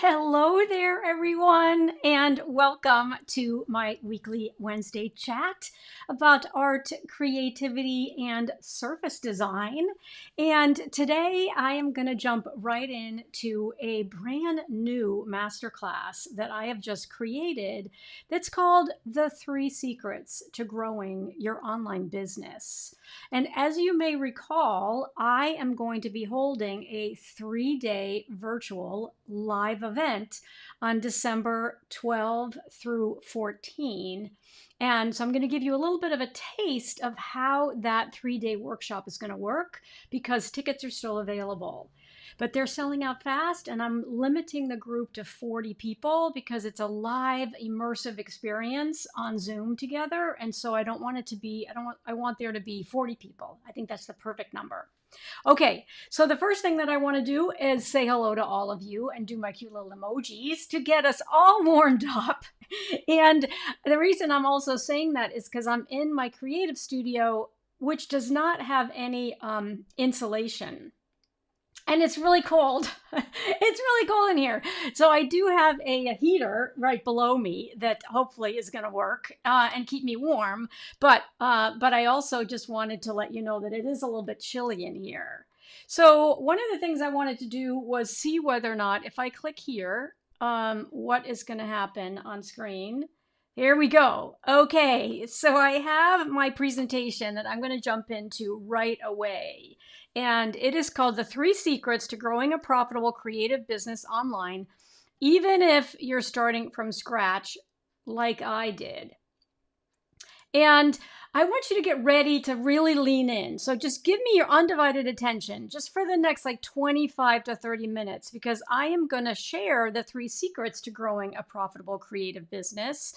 Hello there, everyone, and welcome to my weekly Wednesday chat about art, creativity, and surface design. And today I am going to jump right into a brand new masterclass that I have just created that's called The 3 Secrets to Growing Your Online Business. And as you may recall, I am going to be holding a 3-day virtual live event on December 12 through 14. And so I'm going to give you a little bit of a taste of how that 3-day workshop is going to work because tickets are still available. But they're selling out fast, and I'm limiting the group to 40 people because it's a live immersive experience on Zoom together. And so I don't want it to be, I want there to be 40 people. I think that's the perfect number. Okay, so the first thing that I want to do is say hello to all of you and do my cute little emojis to get us all warmed up. And the reason I'm also saying that is because I'm in my creative studio, which does not have any insulation. And it's really cold. It's really cold in here. So I do have a heater right below me that hopefully is going to work and keep me warm. But I also just wanted to let you know that it is a little bit chilly in here. So one of the things I wanted to do was see whether or not if I click here, what is going to happen on screen. Here we go. Okay, so I have my presentation that I'm going to jump into right away. And it is called The 3 Secrets to Growing a Profitable Creative Business Online, even if you're starting from scratch like I did. And I want you to get ready to really lean in. So just give me your undivided attention just for the next 25 to 30 minutes, because I am going to share the 3 secrets to growing a profitable creative business.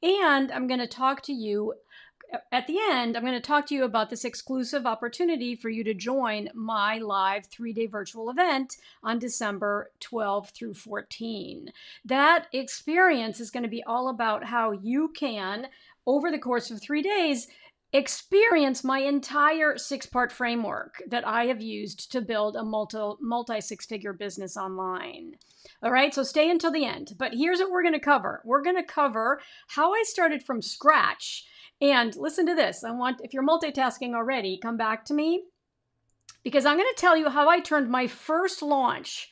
And I'm going to talk to you at the end. I'm going to talk to you about this exclusive opportunity for you to join my live 3-day virtual event on December 12 through 14. That experience is going to be all about how you can, over the course of 3 days, experience my entire 6-part framework that I have used to build a multi-6-figure business online. All right, so stay until the end. But here's what we're going to cover. We're going to cover how I started from scratch. And listen to this. If you're multitasking already, come back to me, because I'm going to tell you how I turned my first launch.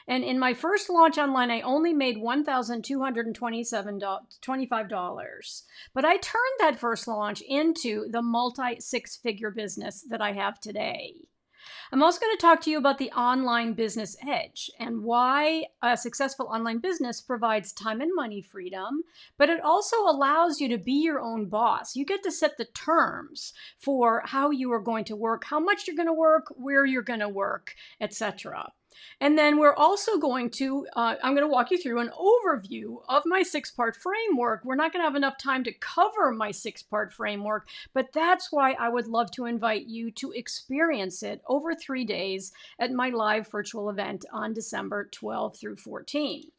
And in my first launch online, I only made $1,225. But I turned that first launch into the multi-6-figure business that I have today. I'm also going to talk to you about the online business edge and why a successful online business provides time and money freedom, but it also allows you to be your own boss. You get to set the terms for how you are going to work, how much you're going to work, where you're going to work, etc. And then we're also going to, I'm going to walk you through an overview of my 6-part framework. We're not going to have enough time to cover my 6-part framework, but that's why I would love to invite you to experience it over 3 days at my live virtual event on December 12 through 14.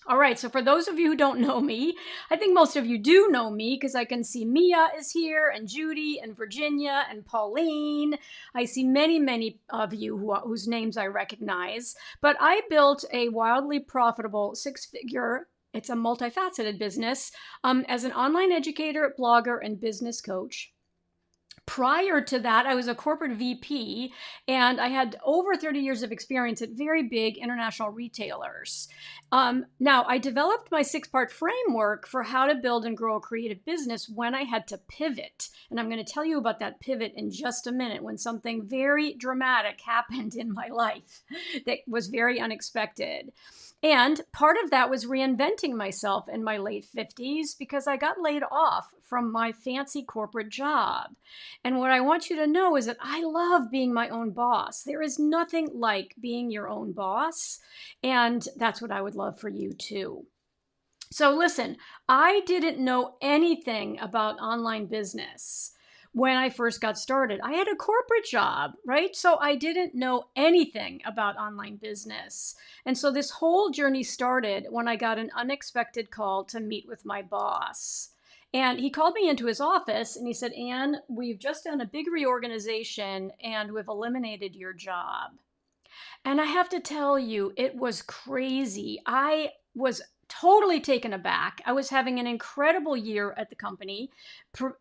All right, so for those of you who don't know me, I think most of you do know me because I can see Mia is here, and Judy, and Virginia, and Pauline. I see many, many of you whose names I recognize. But I built a wildly profitable 6-figure, it's a multifaceted business, as an online educator, blogger, and business coach. Prior to that, I was a corporate VP, and I had over 30 years of experience at very big international retailers. Now, I developed my 6-part framework for how to build and grow a creative business when I had to pivot. And I'm going to tell you about that pivot in just a minute, when something very dramatic happened in my life that was very unexpected. And part of that was reinventing myself in my late 50s because I got laid off from my fancy corporate job. And what I want you to know is that I love being my own boss. There is nothing like being your own boss. And that's what I would love for you too. So listen, I didn't know anything about online business when I first got started. I had a corporate job, right? So I didn't know anything about online business. And so this whole journey started when I got an unexpected call to meet with my boss. And he called me into his office and he said, "Anne, we've just done a big reorganization and we've eliminated your job." And I have to tell you, it was crazy. I was totally taken aback. I was having an incredible year at the company,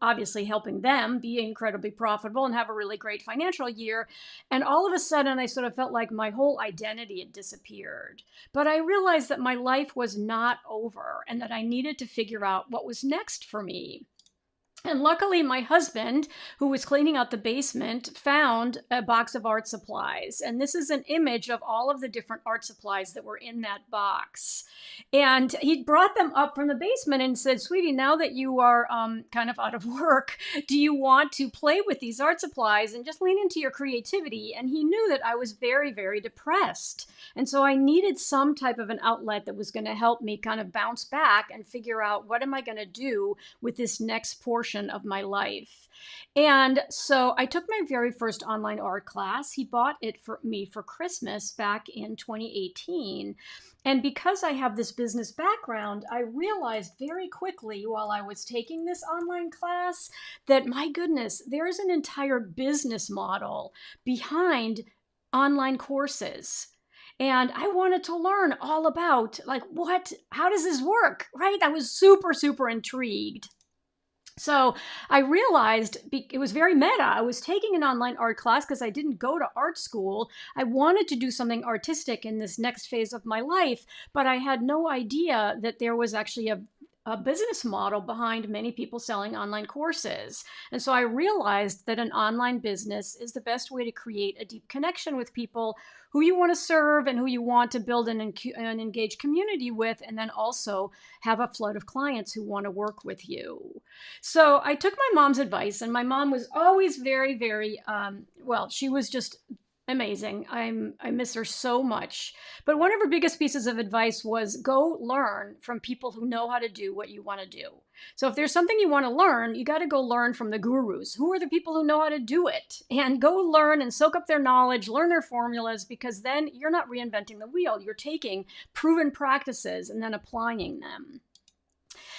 obviously helping them be incredibly profitable and have a really great financial year. And all of a sudden, I sort of felt like my whole identity had disappeared. But I realized that my life was not over and that I needed to figure out what was next for me. And luckily, my husband, who was cleaning out the basement, found a box of art supplies. And this is an image of all of the different art supplies that were in that box. And he brought them up from the basement and said, "Sweetie, now that you are kind of out of work, do you want to play with these art supplies and just lean into your creativity?" And he knew that I was very, very depressed. And so I needed some type of an outlet that was going to help me kind of bounce back and figure out, what am I going to do with this next portion of my life. And so I took my very first online art class. He bought it for me for Christmas back in 2018. And because I have this business background, I realized very quickly while I was taking this online class that, my goodness, there is an entire business model behind online courses. And I wanted to learn all about, like, how does this work, right? I was super, super intrigued. So I realized it was very meta. I was taking an online art class because I didn't go to art school. I wanted to do something artistic in this next phase of my life, but I had no idea that there was actually a business model behind many people selling online courses. And so I realized that an online business is the best way to create a deep connection with people who you want to serve and who you want to build an engaged community with, and then also have a flood of clients who want to work with you. So I took my mom's advice, and my mom was always very, very, she was just amazing. I miss her so much. But one of her biggest pieces of advice was, go learn from people who know how to do what you want to do. So if there's something you want to learn, you got to go learn from the gurus. Who are the people who know how to do it? And go learn and soak up their knowledge, learn their formulas, because then you're not reinventing the wheel. You're taking proven practices and then applying them.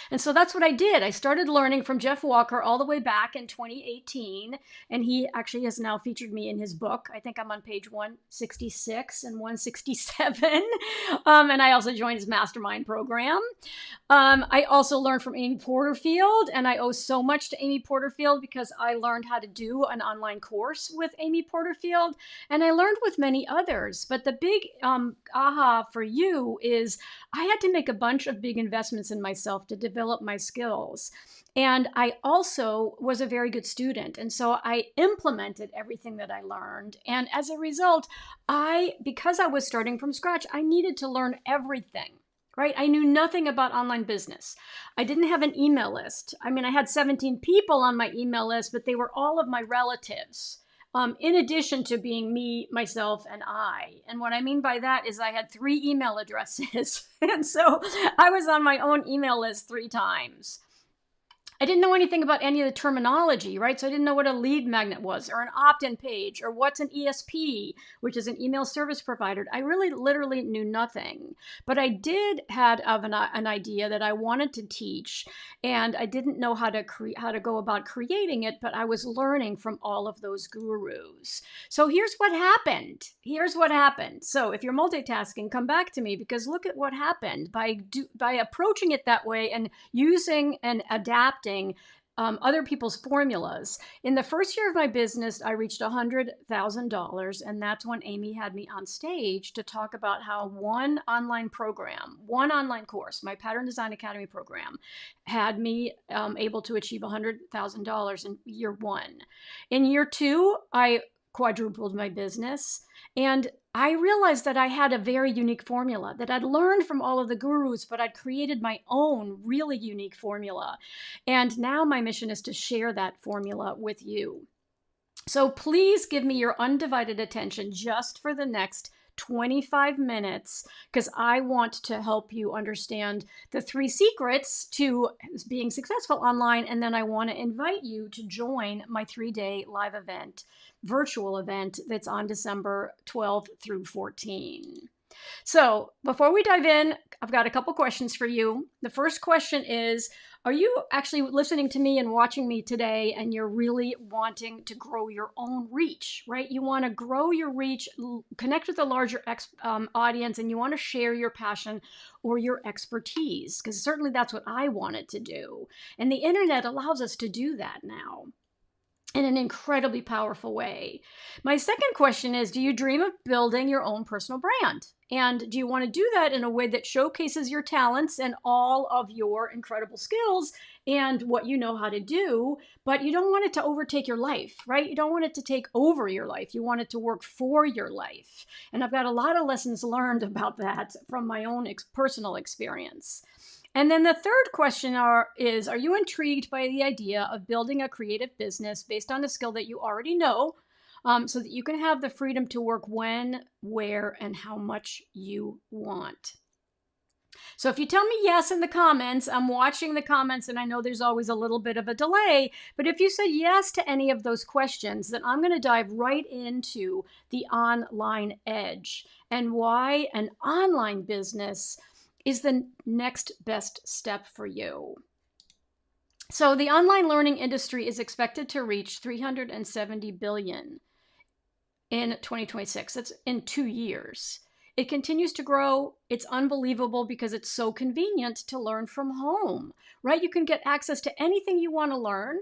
And so that's what I did. I started learning from Jeff Walker all the way back in 2018. And he actually has now featured me in his book. I think I'm on page 166 and 167. And I also joined his mastermind program. I also learned from Amy Porterfield. And I owe so much to Amy Porterfield because I learned how to do an online course with Amy Porterfield. And I learned with many others. But the big aha for you is, I had to make a bunch of big investments in myself to develop my skills. And I also was a very good student. And so I implemented everything that I learned. And as a result, because I was starting from scratch, I needed to learn everything, right? I knew nothing about online business. I didn't have an email list. I mean, I had 17 people on my email list, but they were all of my relatives. In addition to being me, myself, and I. And what I mean by that is I had 3 email addresses. And so I was on my own email list 3 times. I didn't know anything about any of the terminology, right? So I didn't know what a lead magnet was, or an opt-in page, or what's an ESP, which is an email service provider. I really literally knew nothing. But I did have an idea that I wanted to teach, and I didn't know how to go about creating it, but I was learning from all of those gurus. So here's what happened. So if you're multitasking, come back to me, because look at what happened by approaching it that way and using and adapting other people's formulas. In the first year of my business, I reached $100,000, and that's when Amy had me on stage to talk about how one online course, my Pattern Design Academy program, had me able to achieve $100,000 in year 1. In year 2, I quadrupled my business, and I realized that I had a very unique formula that I'd learned from all of the gurus, but I'd created my own really unique formula. And now my mission is to share that formula with you. So please give me your undivided attention just for the next 25 minutes, because I want to help you understand the 3 secrets to being successful online. And then I want to invite you to join my 3-day live event, virtual event, that's on December 12th through 14. So before we dive in, I've got a couple questions for you. The first question is, Are you actually listening to me and watching me today and you're really wanting to grow your own reach, right? You want to grow your reach, connect with a larger audience, and you want to share your passion or your expertise, because certainly that's what I wanted to do. And the internet allows us to do that now in an incredibly powerful way. My second question is, do you dream of building your own personal brand? And do you want to do that in a way that showcases your talents and all of your incredible skills and what you know how to do, but you don't want it to overtake your life, right? You don't want it to take over your life. You want it to work for your life. And I've got a lot of lessons learned about that from my own personal experience. And then the third question is, are you intrigued by the idea of building a creative business based on a skill that you already know, so that you can have the freedom to work when, where, and how much you want? So if you tell me yes in the comments, I'm watching the comments and I know there's always a little bit of a delay, but if you said yes to any of those questions, then I'm going to dive right into the online edge and why an online business is the next best step for you. So the online learning industry is expected to reach $370 billion in 2026. That's in 2 years. It continues to grow. It's unbelievable because it's so convenient to learn from home, right? You can get access to anything you want to learn.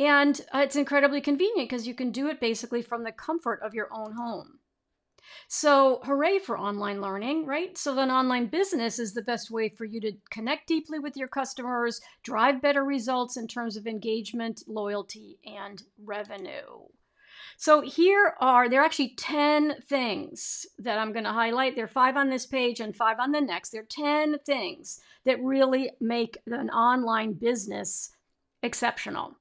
And it's incredibly convenient because you can do it basically from the comfort of your own home. So hooray for online learning, right? So an online business is the best way for you to connect deeply with your customers, drive better results in terms of engagement, loyalty, and revenue. So there are actually 10 things that I'm going to highlight. There are 5 on this page and 5 on the next. There are 10 things that really make an online business exceptional.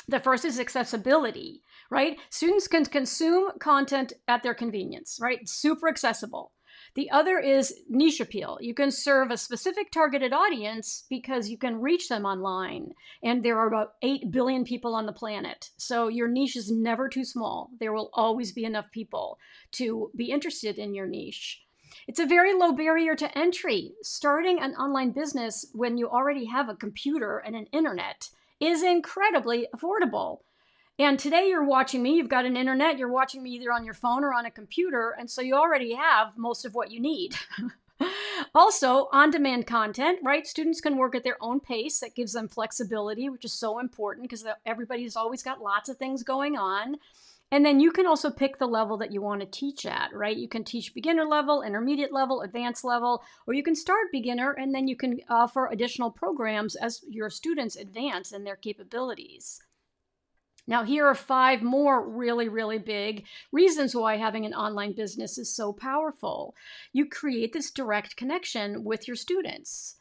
The first is accessibility, right? Students can consume content at their convenience, right? Super accessible. The other is niche appeal. You can serve a specific targeted audience because you can reach them online. And there are about 8 billion people on the planet. So your niche is never too small. There will always be enough people to be interested in your niche. It's a very low barrier to entry. Starting an online business when you already have a computer and an internet is incredibly affordable. And today you're watching me, you've got an internet, you're watching me either on your phone or on a computer, and so you already have most of what you need. Also, on-demand content, right? Students can work at their own pace. That gives them flexibility, which is so important because everybody's always got lots of things going on. And then you can also pick the level that you want to teach at, right? You can teach beginner level, intermediate level, advanced level, or you can start beginner and then you can offer additional programs as your students advance in their capabilities. Now, here are 5 more really, really big reasons why having an online business is so powerful. You create this direct connection with your students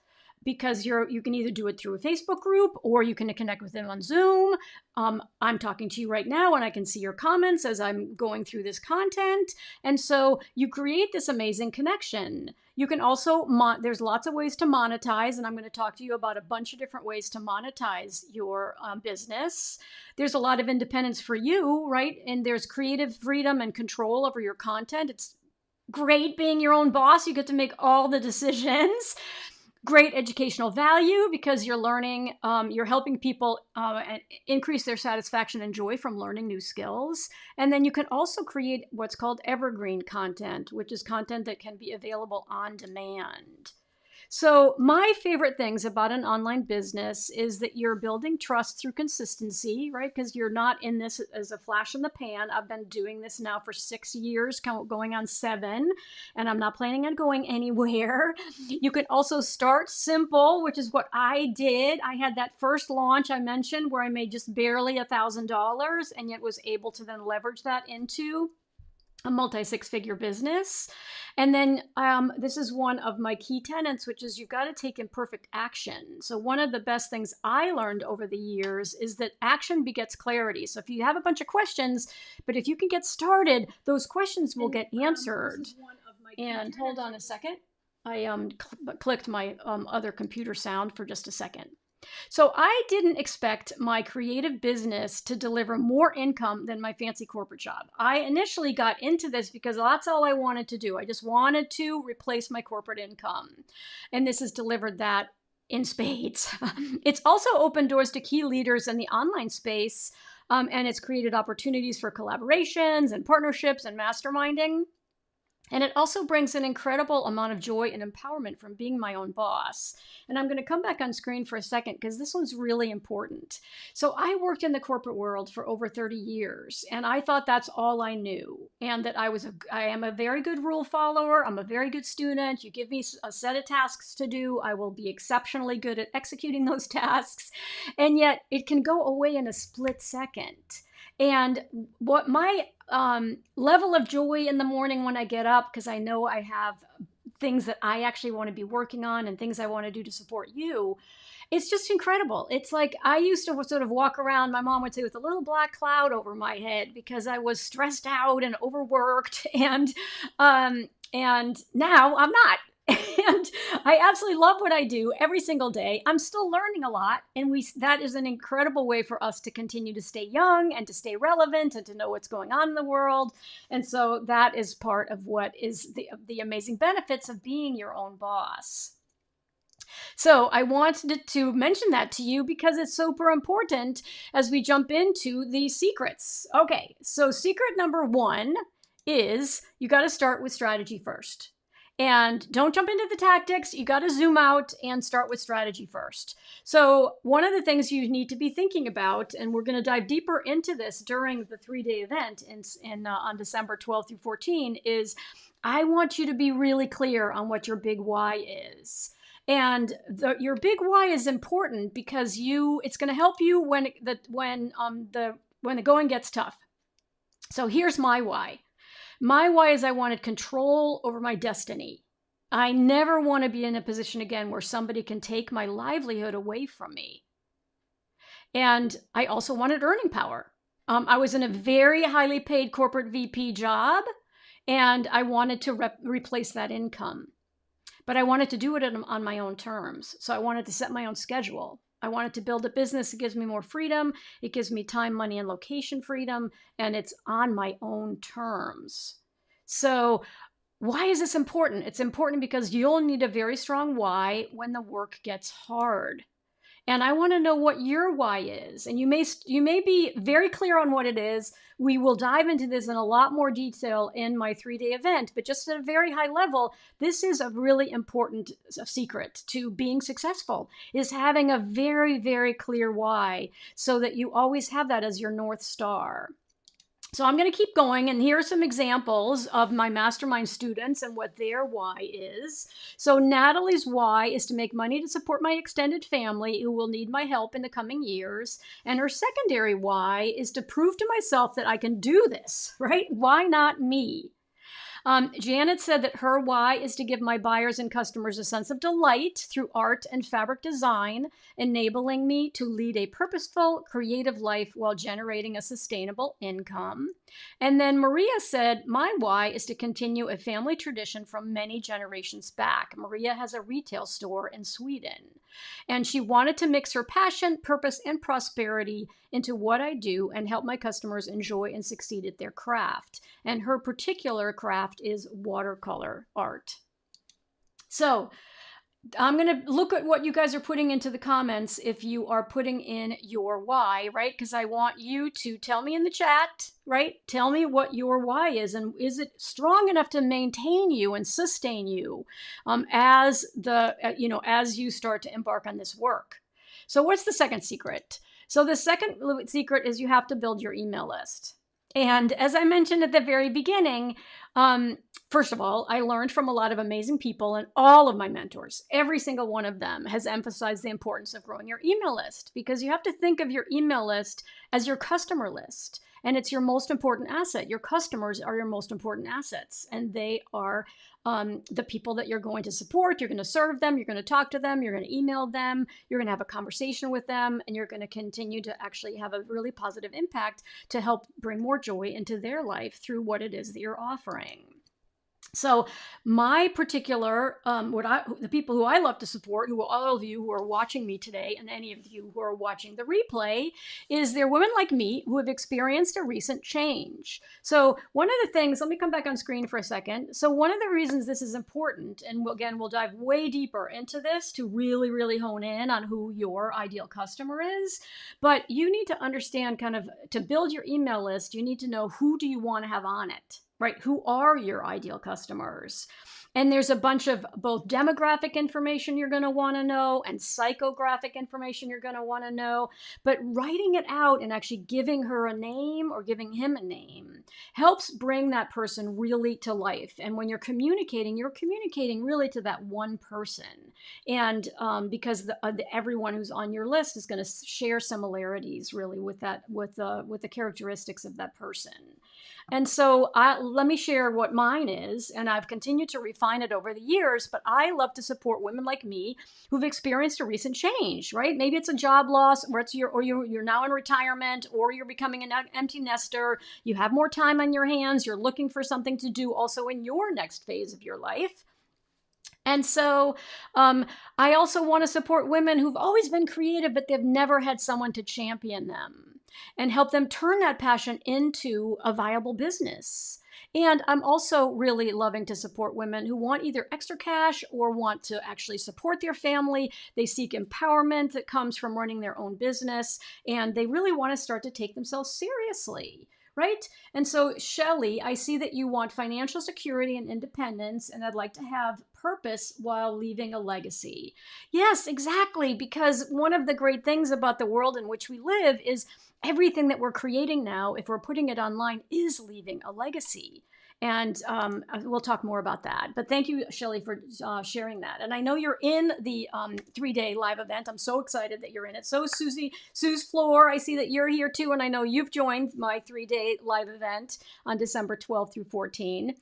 because you can either do it through a Facebook group or you can connect with them on Zoom. I'm talking to you right now and I can see your comments as I'm going through this content. And so you create this amazing connection. You can also, there's lots of ways to monetize, and I'm going to talk to you about a bunch of different ways to monetize your business. There's a lot of independence for you, right? And there's creative freedom and control over your content. It's great being your own boss. You get to make all the decisions. Great educational value because you're learning, you're helping people increase their satisfaction and joy from learning new skills. And then you can also create what's called evergreen content, which is content that can be available on demand. So my favorite things about an online business is that you're building trust through consistency, right? Because you're not in this as a flash in the pan. I've been doing this now for 6 years, going on 7, and I'm not planning on going anywhere. You can also start simple, which is what I did. I had that first launch I mentioned where I made just barely $1,000 and yet was able to then leverage that into a multi-6-figure business. And then this is one of my key tenets, which is you've got to take imperfect action. So one of the best things I learned over the years is that action begets clarity. So if you have a bunch of questions, but if you can get started, those questions will get answered. And hold on a second. I clicked my other computer sound for just a second. So I didn't expect my creative business to deliver more income than my fancy corporate job. I initially got into this because that's all I wanted to do. I just wanted to replace my corporate income. And this has delivered that in spades. It's also opened doors to key leaders in the online space, and it's created opportunities for collaborations and partnerships and masterminding. And it also brings an incredible amount of joy and empowerment from being my own boss. And I'm going to come back on screen for a second because this one's really important. So I worked in the corporate world for over 30 years, and I thought that's all I knew. And that I am a very good rule follower. I'm a very good student. You give me a set of tasks to do, I will be exceptionally good at executing those tasks. And yet it can go away in a split second. And what my level of joy in the morning when I get up, because I know I have things that I actually want to be working on and things I want to do to support you, it's just incredible. It's like I used to sort of walk around, my mom would say, with a little black cloud over my head because I was stressed out and overworked. And now I'm not. And I absolutely love what I do every single day. I'm still learning a lot. And that is an incredible way for us to continue to stay young and to stay relevant and to know what's going on in the world. And so that is part of what is the amazing benefits of being your own boss. So I wanted to mention that to you because it's super important as we jump into the secrets. Okay, so secret number 1 is you got to start with strategy first. And don't jump into the tactics. You got to zoom out and start with strategy first. So one of the things you need to be thinking about, and we're going to dive deeper into this during the 3-day event on December 12th through 14, is I want you to be really clear on what your big why is. And your big why is important because it's going to help you when the going gets tough. So here's my why. My why is I wanted control over my destiny. I never want to be in a position again where somebody can take my livelihood away from me. And I also wanted earning power. I was in a very highly paid corporate VP job, and I wanted to replace that income. But I wanted to do it on my own terms. So I wanted to set my own schedule. I wanted to build a business that gives me more freedom. It gives me time, money, and location freedom, and it's on my own terms. So why is this important? It's important because you'll need a very strong why when the work gets hard. And I want to know what your why is. And you may be very clear on what it is. We will dive into this in a lot more detail in my 3-day event, but just at a very high level, this is a really important secret to being successful, is having a very, very clear why so that you always have that as your North Star. So I'm going to keep going, and here are some examples of my mastermind students and what their why is. So Natalie's why is to make money to support my extended family who will need my help in the coming years. And her secondary why is to prove to myself that I can do this, right? Why not me? Janet said that her why is to give my buyers and customers a sense of delight through art and fabric design, enabling me to lead a purposeful, creative life while generating a sustainable income. And then Maria said, my why is to continue a family tradition from many generations back. Maria has a retail store in Sweden, and she wanted to mix her passion, purpose, and prosperity into what I do and help my customers enjoy and succeed at their craft. And her particular craft is watercolor art. So I'm going to look at what you guys are putting into the comments if you are putting in your why, right? Because I want you to tell me in the chat, right? Tell me what your why is, and is it strong enough to maintain you and sustain you as you start to embark on this work. So what's the second secret? So the second secret is you have to build your email list. And as I mentioned at the very beginning, first of all, I learned from a lot of amazing people, and all of my mentors, every single one of them has emphasized the importance of growing your email list, because you have to think of your email list as your customer list, and it's your most important asset. Your customers are your most important assets, and they are the people that you're going to support. You're going to serve them. You're going to talk to them. You're going to email them. You're going to have a conversation with them, and you're going to continue to actually have a really positive impact to help bring more joy into their life through what it is that you're offering. So my particular, the people who I love to support, who all of you who are watching me today, and any of you who are watching the replay, is they're women like me who have experienced a recent change. So one of the things, let me come back on screen for a second. So one of the reasons this is important, and again, we'll dive way deeper into this to really, really hone in on who your ideal customer is. But you need to understand kind of, to build your email list, you need to know who do you want to have on it. Right? Who are your ideal customers? And there's a bunch of both demographic information you're going to want to know and psychographic information you're going to want to know. But writing it out and actually giving her a name or giving him a name helps bring that person really to life. And when you're communicating really to that one person. And because everyone who's on your list is going to share similarities really with the characteristics of that person. And so let me share what mine is, and I've continued to refine it over the years, but I love to support women like me who've experienced a recent change, right? Maybe it's a job loss, or you're now in retirement, or you're becoming an empty nester, you have more time on your hands, you're looking for something to do also in your next phase of your life. And so I also want to support women who've always been creative, but they've never had someone to champion them and help them turn that passion into a viable business. And I'm also really loving to support women who want either extra cash or want to actually support their family. They seek empowerment that comes from running their own business, and they really want to start to take themselves seriously. Right? And so, Shelley, I see that you want financial security and independence, and I'd like to have purpose while leaving a legacy. Yes, exactly. Because one of the great things about the world in which we live is everything that we're creating now, if we're putting it online, is leaving a legacy. And we'll talk more about that. But thank you, Shelley, for sharing that. And I know you're in the 3-day live event. I'm so excited that you're in it. So Sue's Floor, I see that you're here too. And I know you've joined my 3-day live event on December 12th through 14.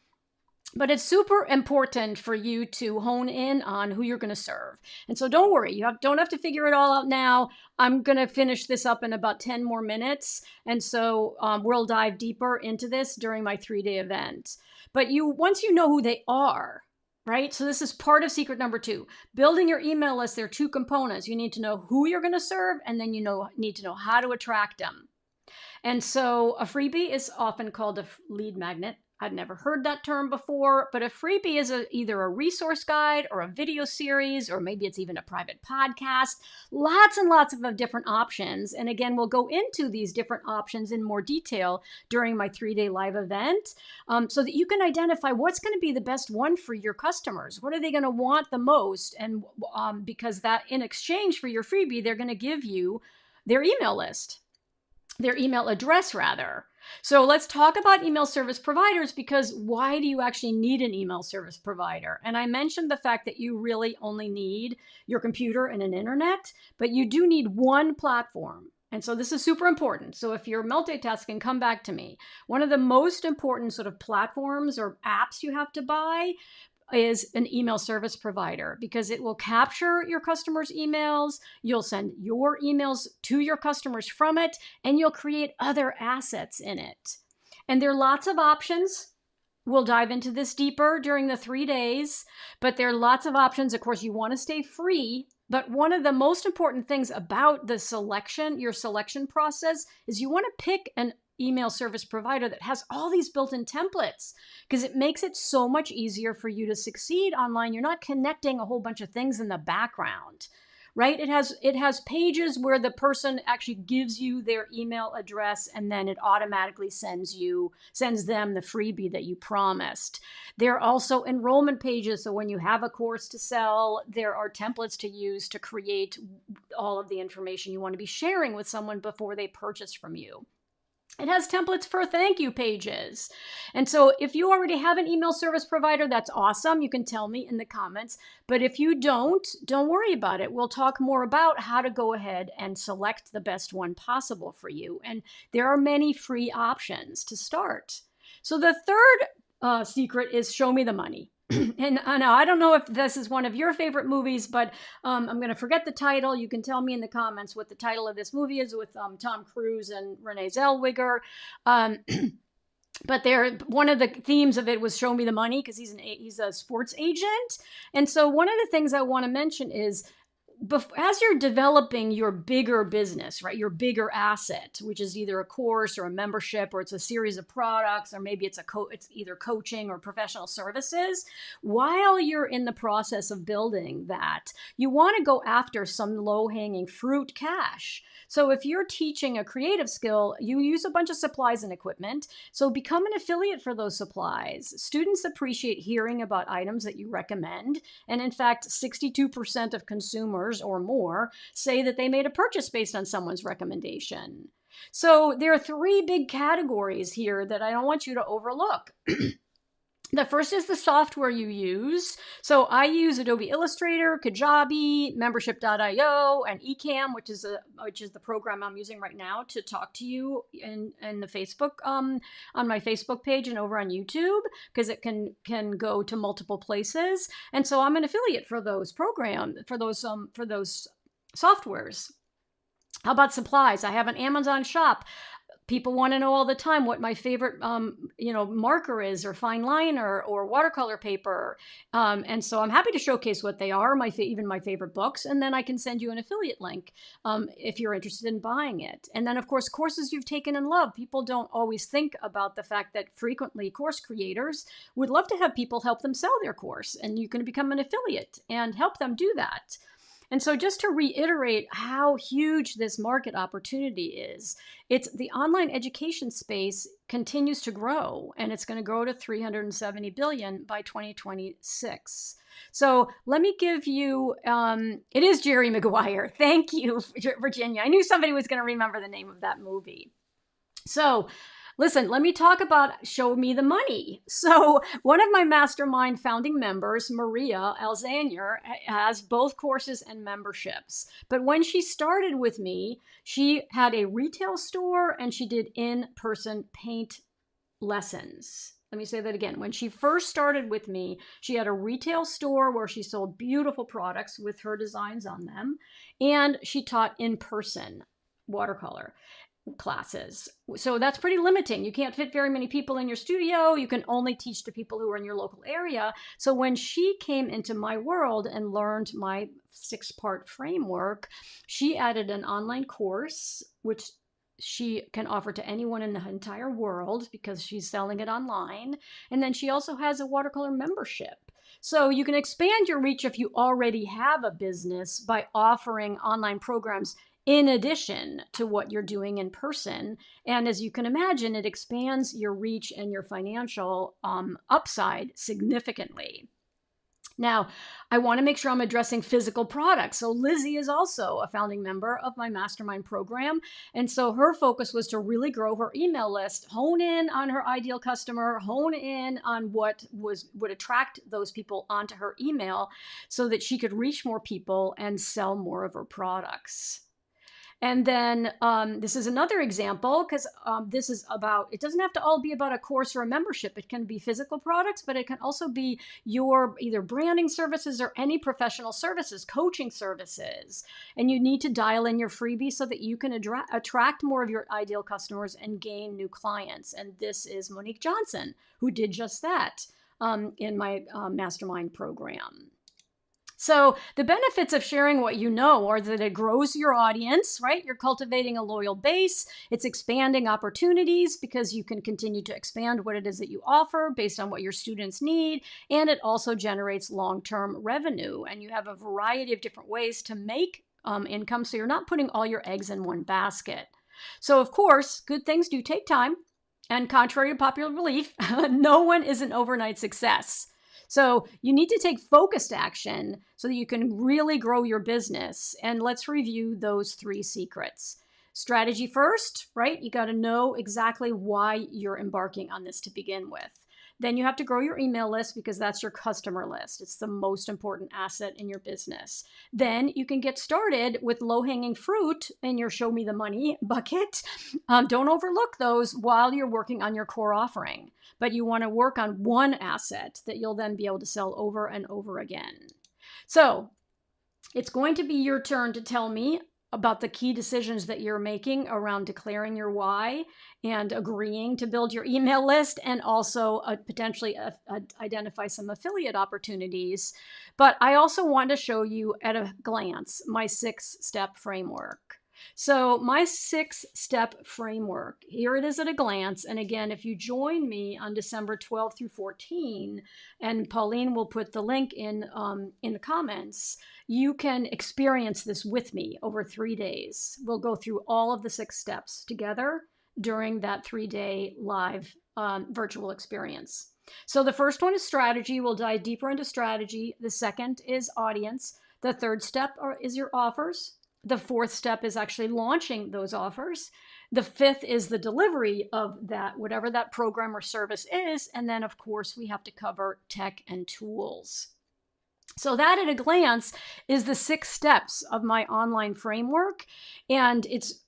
But it's super important for you to hone in on who you're going to serve. And so don't worry, don't have to figure it all out now. I'm going to finish this up in about 10 more minutes. And so we'll dive deeper into this during my 3-day event. But once you know who they are, right? So this is part of secret number 2. Building your email list, there are 2 components. You need to know who you're going to serve, and then you need to know how to attract them. And so a freebie is often called a lead magnet. I'd never heard that term before, but a freebie is either a resource guide or a video series, or maybe it's even a private podcast. Lots and lots of different options. And again, we'll go into these different options in more detail during my 3-day live event so that you can identify what's going to be the best one for your customers. What are they going to want the most? And because that in exchange for your freebie, they're going to give you their email list, their email address rather. So let's talk about email service providers, because why do you actually need an email service provider? And I mentioned the fact that you really only need your computer and an internet, but you do need one platform. And so this is super important. So if you're multitasking, come back to me. One of the most important sort of platforms or apps you have to buy is an email service provider, because it will capture your customers' emails. You'll send your emails to your customers from it, and you'll create other assets in it. And there are lots of options. We'll dive into this deeper during the 3 days, but there are lots of options. Of course, you want to stay free, but one of the most important things about your selection process is you want to pick an email service provider that has all these built-in templates, because it makes it so much easier for you to succeed online. You're not connecting a whole bunch of things in the background, right? It has pages where the person actually gives you their email address, and then it automatically sends them the freebie that you promised. There are also enrollment pages. So when you have a course to sell, there are templates to use to create all of the information you want to be sharing with someone before they purchase from you. It has templates for thank you pages. And so if you already have an email service provider, that's awesome. You can tell me in the comments. But if you don't worry about it. We'll talk more about how to go ahead and select the best one possible for you. And there are many free options to start. So the third secret is show me the money. And I don't know if this is one of your favorite movies, but I'm going to forget the title. You can tell me in the comments what the title of this movie is, with Tom Cruise and Renee Zellweger. but one of the themes of it was show me the money, because he's a sports agent. And so one of the things I want to mention is, as you're developing your bigger business, right, your bigger asset, which is either a course or a membership, or it's a series of products, or maybe it's it's either coaching or professional services, while you're in the process of building that, you want to go after some low-hanging fruit cash. So if you're teaching a creative skill, you use a bunch of supplies and equipment. So become an affiliate for those supplies. Students appreciate hearing about items that you recommend. And in fact, 62% of consumers or more say that they made a purchase based on someone's recommendation. So there are three big categories here that I don't want you to overlook. The first is the software you use. So I use Adobe Illustrator, Kajabi, Membership.io, and Ecamm, which is the program I'm using right now to talk to you in the Facebook on my Facebook page and over on YouTube, because it can go to multiple places. And so I'm an affiliate for those softwares. How about supplies? I have an Amazon shop. People want to know all the time what my favorite, marker is, or fine liner, or watercolor paper. And so I'm happy to showcase what they are, even my favorite books. And then I can send you an affiliate link if you're interested in buying it. And then, of course, courses you've taken and loved. People don't always think about the fact that frequently course creators would love to have people help them sell their course. And you can become an affiliate and help them do that. And so just to reiterate how huge this market opportunity is, it's the online education space continues to grow, and it's going to grow to $370 billion by 2026. So let me give you, it is Jerry Maguire. Thank you, Virginia. I knew somebody was going to remember the name of that movie. So listen, let me talk about Show Me the Money. So one of my mastermind founding members, Maria Alzanier, has both courses and memberships. But when she started with me, she had a retail store and she did in-person paint lessons. Let me say that again. When she first started with me, she had a retail store where she sold beautiful products with her designs on them, and she taught in-person watercolor classes. So that's pretty limiting. You can't fit very many people in your studio. You can only teach to people who are in your local area. So when she came into my world and learned my 6-part framework, she added an online course, which she can offer to anyone in the entire world because she's selling it online. And then she also has a watercolor membership. So you can expand your reach if you already have a business by offering online programs in addition to what you're doing in person. And as you can imagine, it expands your reach and your financial upside significantly. Now, I want to make sure I'm addressing physical products. So Lizzie is also a founding member of my mastermind program. And so her focus was to really grow her email list, hone in on her ideal customer, hone in on what would attract those people onto her email so that she could reach more people and sell more of her products. And then this is another example, because this is about, it doesn't have to all be about a course or a membership. It can be physical products, but it can also be your either branding services or any professional services, coaching services. And you need to dial in your freebie so that you can attract more of your ideal customers and gain new clients. And this is Monique Johnson, who did just that in my mastermind program. So the benefits of sharing what you know are that it grows your audience, right? You're cultivating a loyal base. It's expanding opportunities because you can continue to expand what it is that you offer based on what your students need. And it also generates long-term revenue. And you have a variety of different ways to make income, so you're not putting all your eggs in one basket. So of course, good things do take time. And contrary to popular belief, no one is an overnight success. So you need to take focused action so that you can really grow your business. And let's review those 3 secrets. Strategy first, right? You got to know exactly why you're embarking on this to begin with. Then you have to grow your email list because that's your customer list. It's the most important asset in your business. Then you can get started with low-hanging fruit in your show me the money bucket. Don't overlook those while you're working on your core offering. But you want to work on one asset that you'll then be able to sell over and over again. So it's going to be your turn to tell me about the key decisions that you're making around declaring your why and agreeing to build your email list, and also potentially identify some affiliate opportunities. But I also want to show you at a glance my 6-step framework. So my 6-step framework, here it is at a glance. And again, if you join me on December 12 through 14, and Pauline will put the link in the comments, you can experience this with me over 3 days. We'll go through all of the 6 steps together during that 3-day live virtual experience. So the first one is strategy. We'll dive deeper into strategy. The second is audience. The third step is your offers. The fourth step is actually launching those offers. The fifth is the delivery of that, whatever that program or service is. And then, of course, we have to cover tech and tools. So that at a glance is the 6 steps of my online framework. And it's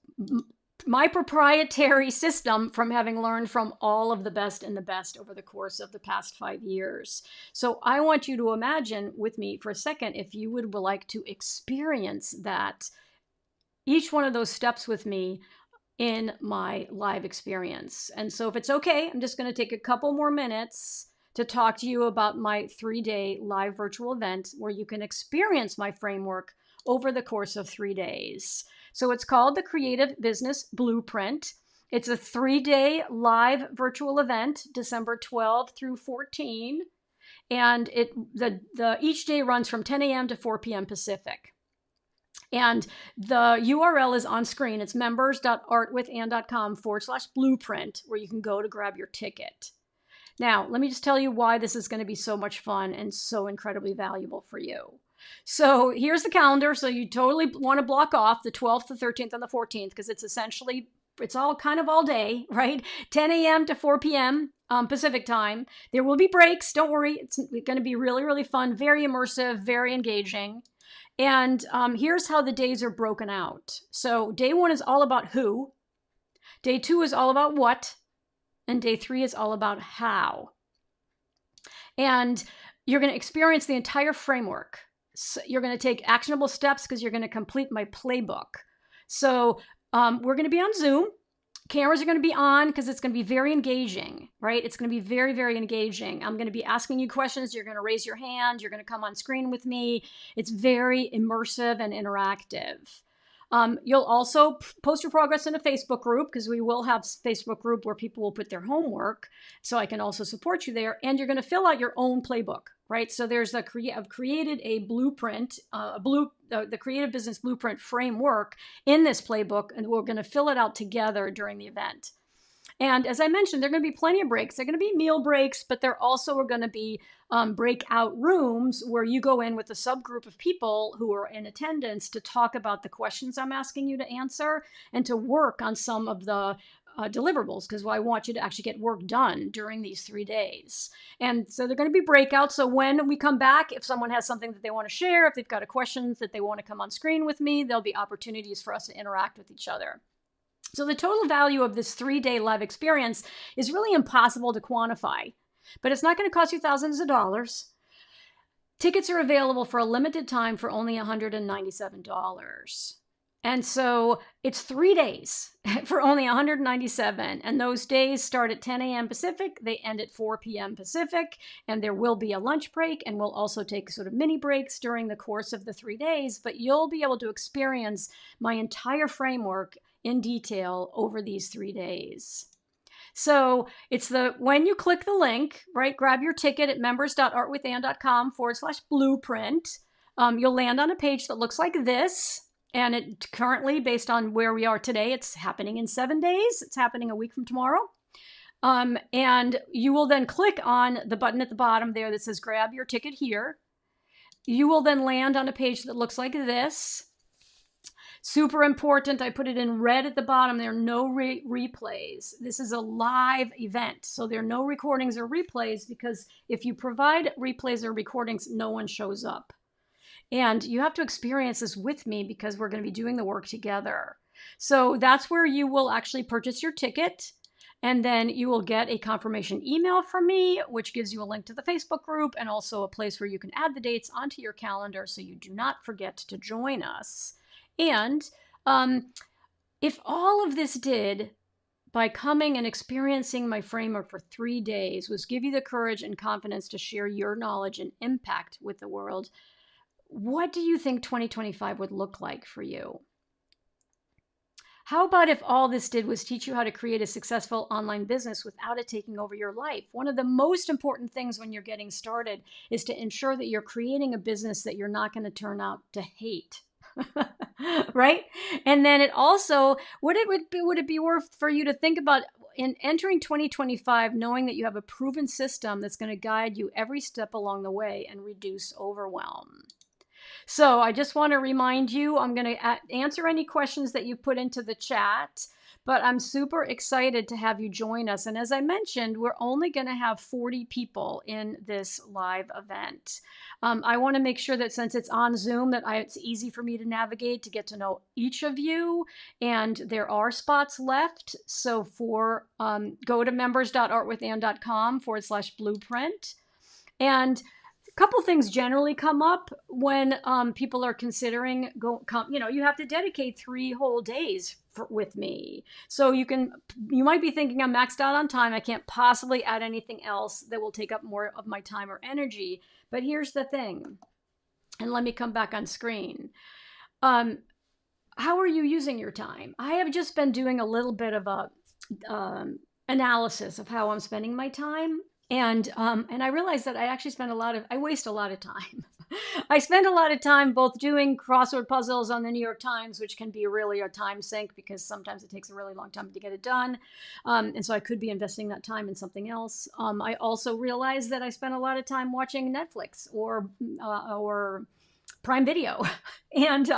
my proprietary system from having learned from all of the best and the best over the course of the past 5 years. So I want you to imagine with me for a second, if you would like to experience that, each one of those steps with me in my live experience. And so if it's okay, I'm just going to take a couple more minutes to talk to you about my 3-day live virtual event where you can experience my framework over the course of 3 days. So it's called the Creative Business Blueprint. It's a 3-day live virtual event, December 12 through 14. And each day runs from 10 a.m. to 4 p.m. Pacific. And the URL is on screen. It's members.artwithann.com/blueprint, where you can go to grab your ticket. Now, let me just tell you why this is going to be so much fun and so incredibly valuable for you. So here's the calendar. So you totally want to block off the 12th, the 13th, and the 14th, because it's all kind of all day, right? 10 a.m. to 4 p.m. Pacific time. There will be breaks. Don't worry. It's going to be really, really fun, very immersive, very engaging. And here's how the days are broken out. So day 1 is all about who. Day 2 is all about what. And day 3 is all about how. And you're going to experience the entire framework. So you're going to take actionable steps because you're going to complete my playbook. So we're going to be on Zoom. Cameras are going to be on because it's going to be very engaging, right? It's going to be very, very engaging. I'm going to be asking you questions. You're going to raise your hand. You're going to come on screen with me. It's very immersive and interactive. You'll also post your progress in a Facebook group, because we will have a Facebook group where people will put their homework, so I can also support you there. And you're going to fill out your own playbook, right? So I've created a blueprint, the Creative Business Blueprint framework in this playbook, and we're going to fill it out together during the event. And as I mentioned, there are going to be plenty of breaks. There are going to be meal breaks, but there also are going to be breakout rooms where you go in with a subgroup of people who are in attendance to talk about the questions I'm asking you to answer and to work on some of the deliverables, because I want you to actually get work done during these 3 days. And so they're going to be breakouts. So when we come back, if someone has something that they want to share, if they've got a question that they want to come on screen with me, there'll be opportunities for us to interact with each other. So the total value of this 3-day live experience is really impossible to quantify, but it's not going to cost you thousands of dollars. Tickets are available for a limited time for only $197. And so it's 3 days for only $197. And those days start at 10 a.m. Pacific. They end at 4 p.m. Pacific. And there will be a lunch break. And we'll also take sort of mini breaks during the course of the 3 days. But you'll be able to experience my entire framework in detail over these 3 days. So it's when you click the link, right, grab your ticket at members.artwithann.com/blueprint. You'll land on a page that looks like this. And it currently, based on where we are today, it's happening in 7 days. It's happening a week from tomorrow. And you will then click on the button at the bottom there that says grab your ticket here. You will then land on a page that looks like this. Super important, I put it in red at the bottom. There are no replays. This is a live event, so there are no recordings or replays, because if you provide replays or recordings, no one shows up. And you have to experience this with me because we're going to be doing the work together. So that's where you will actually purchase your ticket. And then you will get a confirmation email from me, which gives you a link to the Facebook group and also a place where you can add the dates onto your calendar so you do not forget to join us. And If all of this did by coming and experiencing my framework for 3 days was give you the courage and confidence to share your knowledge and impact with the world, what do you think 2025 would look like for you? How about if all this did was teach you how to create a successful online business without it taking over your life? One of the most important things when you're getting started is to ensure that you're creating a business that you're not going to turn out to hate. Right? And then it also, would it be worth for you to think about in entering 2025, knowing that you have a proven system that's going to guide you every step along the way and reduce overwhelm? So I just want to remind you, I'm going to answer any questions that you put into the chat, but I'm super excited to have you join us. And as I mentioned, we're only going to have 40 people in this live event. I want to make sure that since it's on Zoom, that it's easy for me to navigate, to get to know each of you. And there are spots left. So go to members.artwithann.com/blueprint. And couple things generally come up when people are considering you have to dedicate 3 whole days with me. So you might be thinking I'm maxed out on time. I can't possibly add anything else that will take up more of my time or energy. But here's the thing, and let me come back on screen. How are you using your time? I have just been doing a little bit of a analysis of how I'm spending my time. And I realized that I actually I waste a lot of time. I spend a lot of time both doing crossword puzzles on the New York Times, which can be really a time sink because sometimes it takes a really long time to get it done. And so I could be investing that time in something else. I also realized that I spend a lot of time watching Netflix or Prime Video. And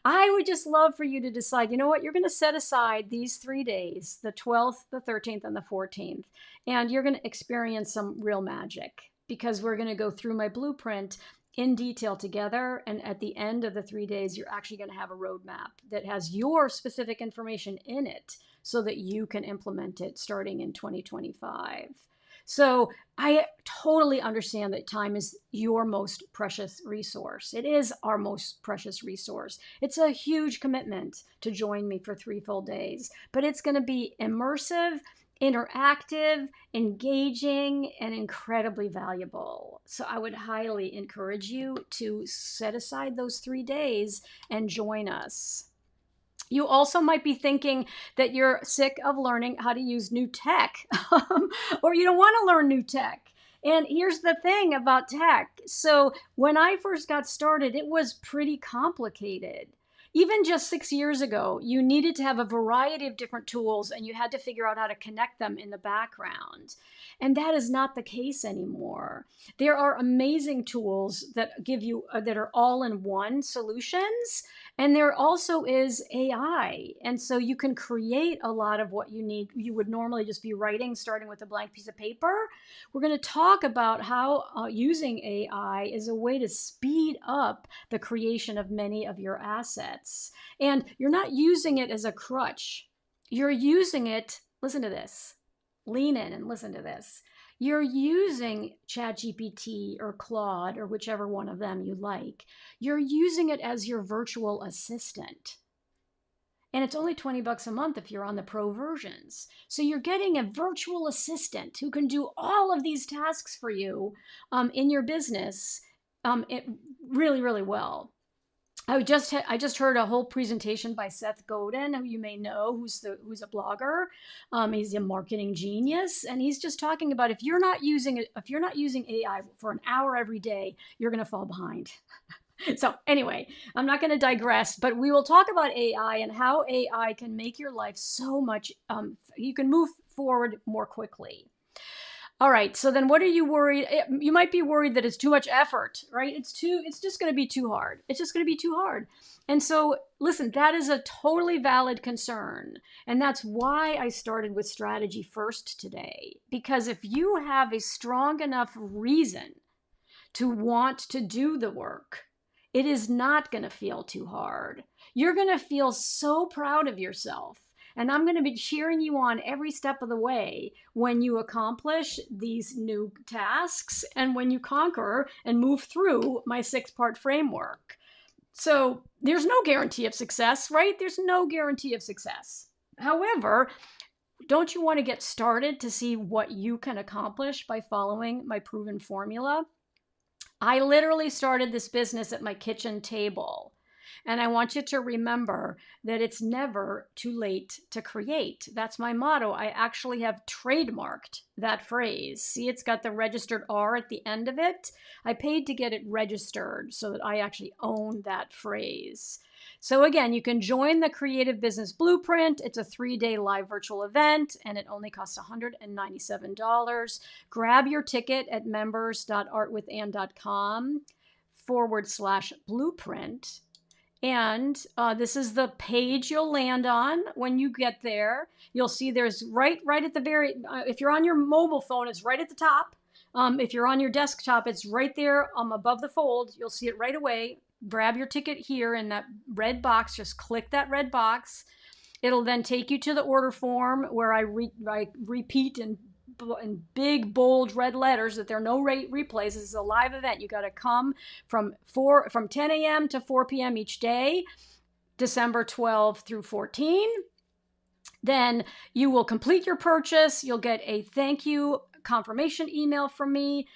I would just love for you to decide, you know what, you're going to set aside these 3 days, the 12th, the 13th, and the 14th, and you're going to experience some real magic because we're going to go through my blueprint in detail together. And at the end of the 3 days, you're actually going to have a roadmap that has your specific information in it so that you can implement it starting in 2025. So I totally understand that time is your most precious resource. It is our most precious resource. It's a huge commitment to join me for 3 full days, but it's going to be immersive, interactive, engaging, and incredibly valuable. So I would highly encourage you to set aside those 3 days and join us. You also might be thinking that you're sick of learning how to use new tech, or you don't want to learn new tech. And here's the thing about tech. So when I first got started, it was pretty complicated. Even just 6 years ago, you needed to have a variety of different tools and you had to figure out how to connect them in the background. And that is not the case anymore. There are amazing tools that give you that are all-in-one solutions. And there also is AI. And so you can create a lot of what you need. You would normally just be writing, starting with a blank piece of paper. We're going to talk about how using AI is a way to speed up the creation of many of your assets. And you're not using it as a crutch. You're using it, listen to this, lean in and listen to this. You're using ChatGPT or Claude or whichever one of them you like. You're using it as your virtual assistant. And it's only $20 a month if you're on the pro versions. So you're getting a virtual assistant who can do all of these tasks for you in your business really, really well. I just heard a whole presentation by Seth Godin, who you may know, who's a blogger. He's a marketing genius, and he's just talking about if you're not using AI for an hour every day, you're going to fall behind. So anyway, I'm not going to digress, but we will talk about AI and how AI can make your life so much. You can move forward more quickly. All right. So then what are you worried? You might be worried that it's too much effort, right? It's just going to be too hard. It's just going to be too hard. And so listen, that is a totally valid concern. And that's why I started with strategy first today, because if you have a strong enough reason to want to do the work, it is not going to feel too hard. You're going to feel so proud of yourself. And I'm going to be cheering you on every step of the way when you accomplish these new tasks and when you conquer and move through my 6-part framework. So there's no guarantee of success, right? There's no guarantee of success. However, don't you want to get started to see what you can accomplish by following my proven formula? I literally started this business at my kitchen table. And I want you to remember that it's never too late to create. That's my motto. I actually have trademarked that phrase. See, it's got the registered R at the end of it. I paid to get it registered so that I actually own that phrase. So again, you can join the Creative Business Blueprint. It's a 3-day live virtual event, and it only costs $197. Grab your ticket at members.artwithann.com/blueprint. And this is the page you'll land on when you get there. You'll see there's right at the very, if you're on your mobile phone, it's right at the top. If you're on your desktop, it's right there above the fold. You'll see it right away. Grab your ticket here in that red box. Just click that red box. It'll then take you to the order form where I repeat in big, bold red letters that there are no replays. This is a live event. You got to come from 10 a.m. to 4 p.m. each day, December 12 through 14. Then you will complete your purchase. You'll get a thank you confirmation email from me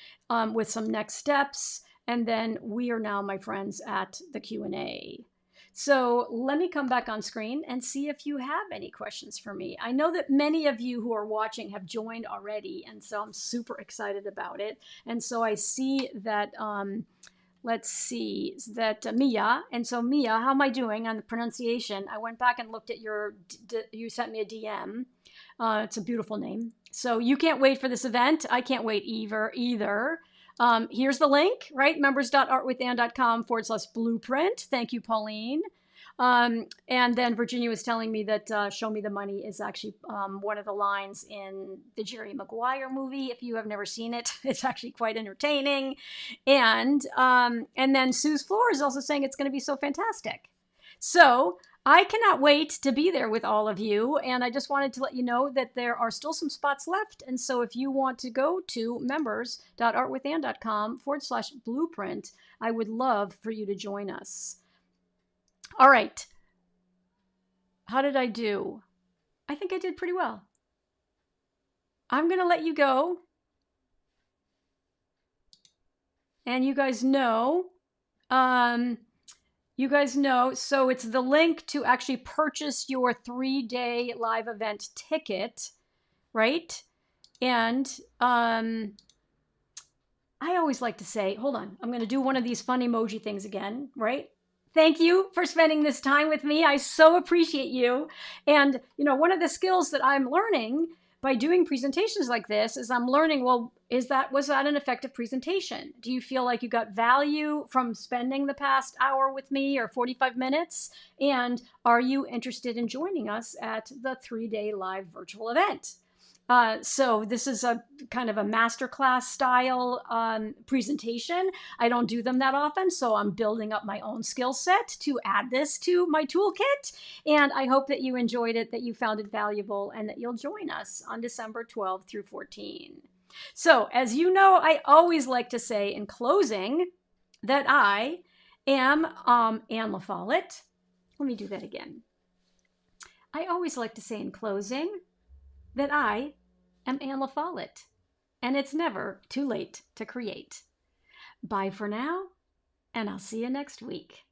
with some next steps. And then we are now, my friends, at the Q&A. So let me come back on screen and see if you have any questions for me. I know that many of you who are watching have joined already, and so I'm super excited about it. And so I see that, let's see, that Mia. And so Mia, how am I doing on the pronunciation? I went back and looked at you sent me a DM. It's a beautiful name. So you can't wait for this event. I can't wait either. Here's the link, right? members.artwithann.com/blueprint. Thank you, Pauline. And then Virginia was telling me that Show Me the Money is actually one of the lines in the Jerry Maguire movie. If you have never seen it, it's actually quite entertaining. And then Sue's Floor is also saying it's going to be so fantastic. So I cannot wait to be there with all of you. And I just wanted to let you know that there are still some spots left. And so if you want to go to members.artwithann.com/blueprint, I would love for you to join us. All right. How did I do? I think I did pretty well. I'm going to let you go. And you guys know, so it's the link to actually purchase your 3-day live event ticket, right? And I always like to say, hold on, I'm going to do one of these fun emoji things again, right? Thank you for spending this time with me. I so appreciate you. And, one of the skills that I'm learning by doing presentations like this is I'm learning, well, was that an effective presentation? Do you feel like you got value from spending the past hour with me or 45 minutes? And are you interested in joining us at the 3-day live virtual event? So this is a kind of a masterclass style presentation. I don't do them that often, so I'm building up my own skill set to add this to my toolkit. And I hope that you enjoyed it, that you found it valuable, and that you'll join us on December 12 through 14. So as you know, I always like to say in closing that I am Anne LaFollette. Let me do that again. I always like to say in closing that I am Anne LaFollette, and it's never too late to create. Bye for now, and I'll see you next week.